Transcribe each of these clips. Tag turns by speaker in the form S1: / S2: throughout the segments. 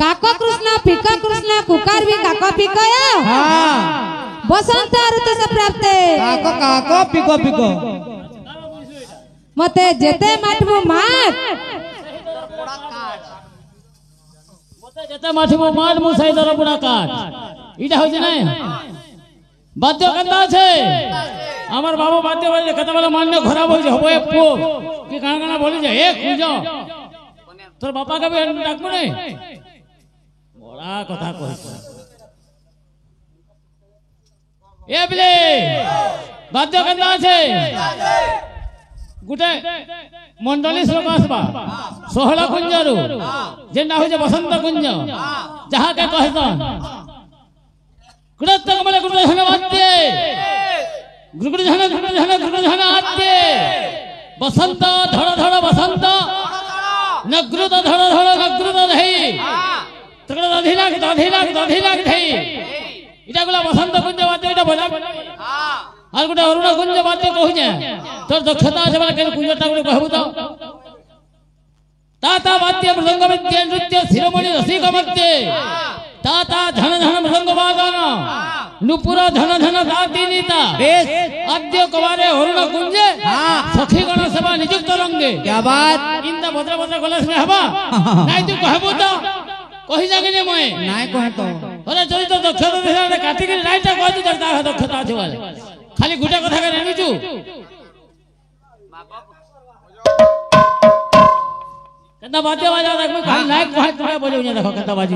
S1: काको कृष्ण फिका कृष्ण कुकार भी काको फिकय बसंत ऋतु से प्राप्त
S2: काको काको पिको पिको
S1: मते जेते माठबु माठ
S3: मते जेते माठबु माठ मुसाई दर बुड़ा काट इटा होय नै बाध्य केनता আছে আমার বাবু বাধ্য বলে কতবেলা মান খারাপ হইছে হবে পো কি গানা গানা বলি যে এ খুঁজ তোর বাবা কে ডাকবো নাই বড়া কথা কইছ এ বলে বাধ্য কেনতা আছে গুটে মন্ডলী শ্লোক আসবা সোহলা কুঞ্জরু যেটা হইছে বসন্ত কুঞ্জ যাহাকে কহেতন গুরুত্ব কমলে গুরু ধন্যবাদে গুরু ধন আতে বসন্ত ধড় ধড় বসন্ত নগ্রুত ধড় ধড় নগ্রুত ধই তকড় দধিলাক দধিলাক দধিলাক ধই এটা গুলা বসন্ত কুঞ্জ বাদ্য এটা বলা আর গোটা অরুণ কুঞ্জ বাদ্য কহুছে তোর দক্ষতা আছে বলে কেন কুঞ্জটা গুলো কহবু তো ताता वाद्य मृदंग विद्य नृत्य शिरोमणि रसिक मध्य ताता धन धन मृदंग वादन नुपुर धन धन दातिनीता आद्य कवारे अरुण कुंजे सखी गण सभा नियुक्त रंगे
S2: क्या बात
S3: इंद भद्र भद्र गलस में हवा नाइ तू कहबो तो कहि जागिनी मय
S2: नाइ कहे तो
S3: अरे चरित दक्षता देखाने काटी के नाइटा कह तू करता दक्षता আছে বলে খালি গুটা কথা কে জানিছু कता बाजे बाजा देख मैं खाली नायक कोहे तुम्हें बोले उन्हें देखो कता बाजी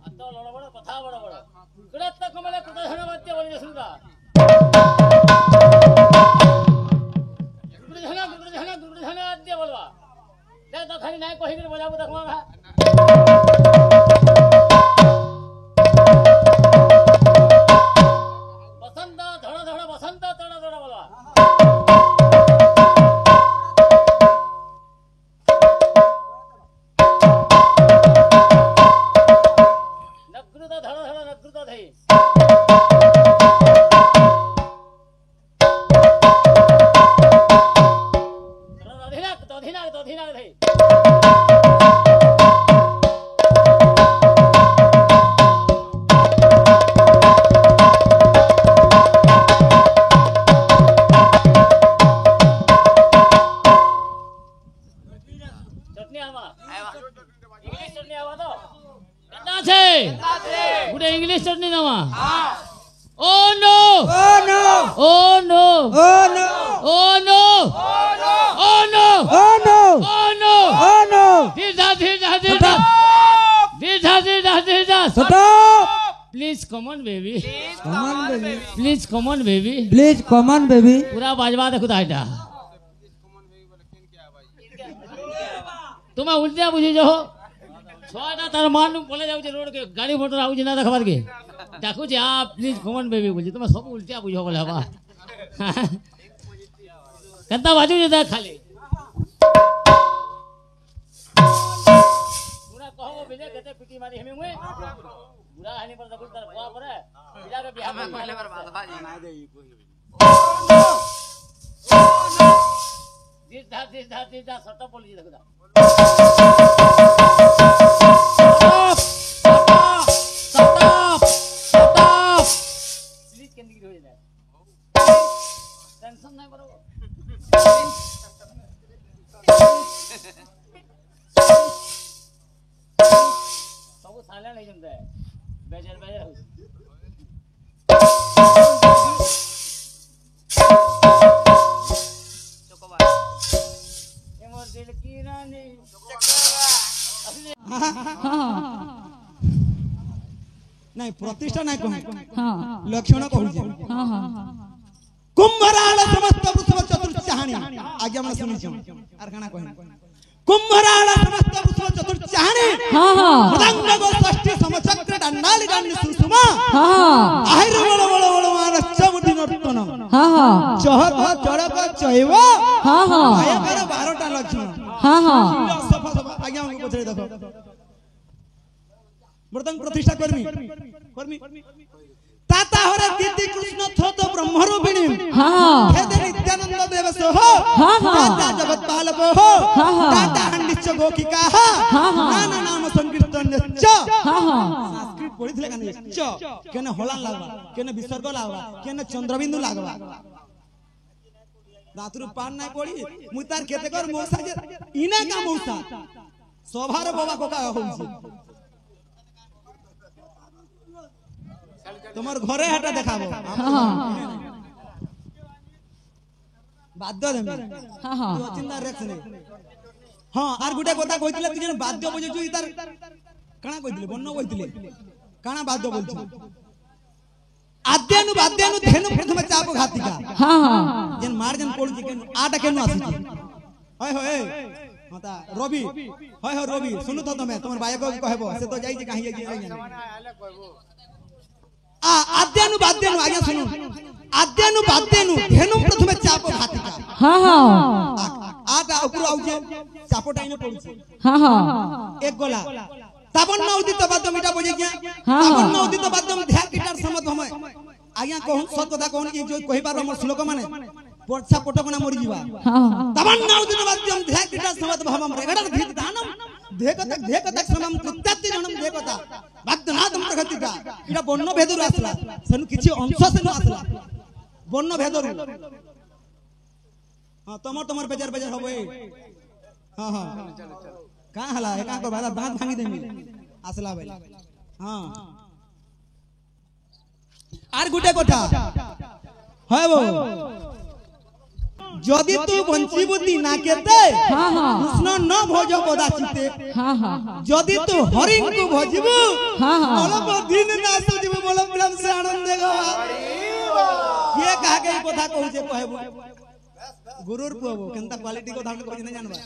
S3: अतो लड़ बड़ कथा बड़ बड़ गुरत्त कमले कुत धन बाजे बोले सुनता गुरु धन आद्य बोलवा दे तो खाली नायक कोहे के बजाबो देखवा इंग्लिश चटनी नामा oh no oh no oh no oh no oh no oh no oh no oh no oh no धीरा धीरा धीरा धीरा धीरा धीरा
S2: stop
S3: please come on baby please come on baby
S2: please come on baby
S3: पूरा बाजवा देखो दाइटा तुम्हें उल्टिया बुझी जो छोटा तार मान बोले जाऊ रोड के गाड़ी मोटर आउ ना देखबार के देखो जे आप प्लीज कमन बेबी बोली तुम सब उल्टिया बुझो बोले बा कता बाजू जे देख खाली पूरा कहबो बिले कते पिटी मारी हमें मुए बुरा हानि पर दबुल तार बुआ पर बिला के बियाह में कहले पर बात बाजी ना दे कोई सीधा सट बोली देखो स्टॉप प्लीज केंद्र हो जाए टेंशन नहीं बरोबर सब साले नहीं जमता है बेजर बेजर चोकोबार ये मोर दिल की रानी
S2: नहीं प्रतिष्ठा नहीं कहूं हां लक्षण कहूं हां हां कुंभराळ समस्त वृषभ चतुर्चाहणी आगे हम सुनि छ आर खाना कहन कुंभराळ समस्त वृषभ चतुर्चाहणी
S1: हां हां
S2: मदंग षष्ठी समचक्र दंडाली गानी सुषमा
S1: हां हां
S2: আহিर बड़ बड़ बड़ मान चमुदी नर्तन
S1: हां हां
S2: चहक चड़क चैव
S1: हां हां
S2: आया कर 12टा लक्षण
S1: हां हां
S2: सफा सफा आगे हम पछरे देखो मृदंग प्रतिष्ठा करमी ताता हरे दीदी कृष्ण थो तो ब्रह्मरूपिणी
S1: हाँ
S2: हेदे नित्यानंद देव सो हो
S1: हाँ, हाँ।
S2: ताता जगत पालक हो
S1: हाँ, हाँ।
S2: ताता हंडिच गोखिका
S1: हाँ, हाँ।
S2: नाना नाम संकीर्तन च
S1: हाँ हाँ
S2: संस्कृत पढ़िथिले काने च केने हलान लागबा केने विसर्ग लागबा केने चंद्रबिंदु लागबा रातरु पान नाही पड़ी मुतार केते कर मौसा जे इने का मौसा सभार बाबा को का होउछे তোমার ঘরে হাটা দেখাবো বাদ্য দেবে
S1: हाँ हाँ
S2: তো চিন্তা রাখছ নে হ্যাঁ আর গুটা কথা কইতিলে তুই যেন বাদ্য বজেছু ইতার কানা কইতিলে বন্ন কইতিলে কানা বাদ্য বলছ আদ্যানু বাদ্যানু ধেনু প্রথমে চাপ ঘাতিকা
S1: हाँ हाँ
S2: যেন মার যেন পড়ুছি কেন আটা কেন আসিছি হয় হয় মাতা রবি হয় হয় রবি শুনু তো তুমি তোমার ভাইকে কহবো সে তো যাইছে কাহি যাইছে आद्यानु बाद्यानु आज्ञा सुनो आद्यानु बाद्यानु धेनु प्रथमे चाप घातिका
S1: हाँ हाँ
S2: आटा ऊपर आउजे चाप टाइने पड़ुছে
S1: हाँ हाँ
S2: एक गोला ताबन न उदित बाद्यम इटा बजे गया
S1: हाँ,
S2: ताबन
S1: हाँ।
S2: न उदित बाद्यम ध्यान गिटार समत समय आज्ञा कहूं सत कथा कहूं कि जो कहि पार हमर श्लोक माने पछा पटकना मरि जीवा
S1: हाँ
S2: ताबन न उदित बाद्यम ध्यान गिटार समत भवम रेगड़ धीत दानम धेकतक समम कृत्याति जनम धेकता बाद्यनादम प्रगतिका इटा बन्न भेदरु आसला सनु किछि अंश सेनु आसला बन्न भेदरु हां तमर बेजार बेजार होबे हां हां का हला एका को बाला दांत भांगी देमी आसला भाई हां আর গুটে কথা হয় বো যদি তুই বঞ্চি বুদ্ধি না কেতে
S1: हाँ हाँ
S2: কৃষ্ণ ন ভোজ পদাচিতে
S1: हाँ हाँ
S2: যদি তু হরিঙ্কু ভজিবু
S1: हाँ हाँ
S2: অল্প দিন না সজিবু বল বলম সে আনন্দে গবা কে কাকে এই কথা কইছে কহেবু গুরুর পুবু কেনতা কোয়ালিটি কথা আমি কইনে জানবা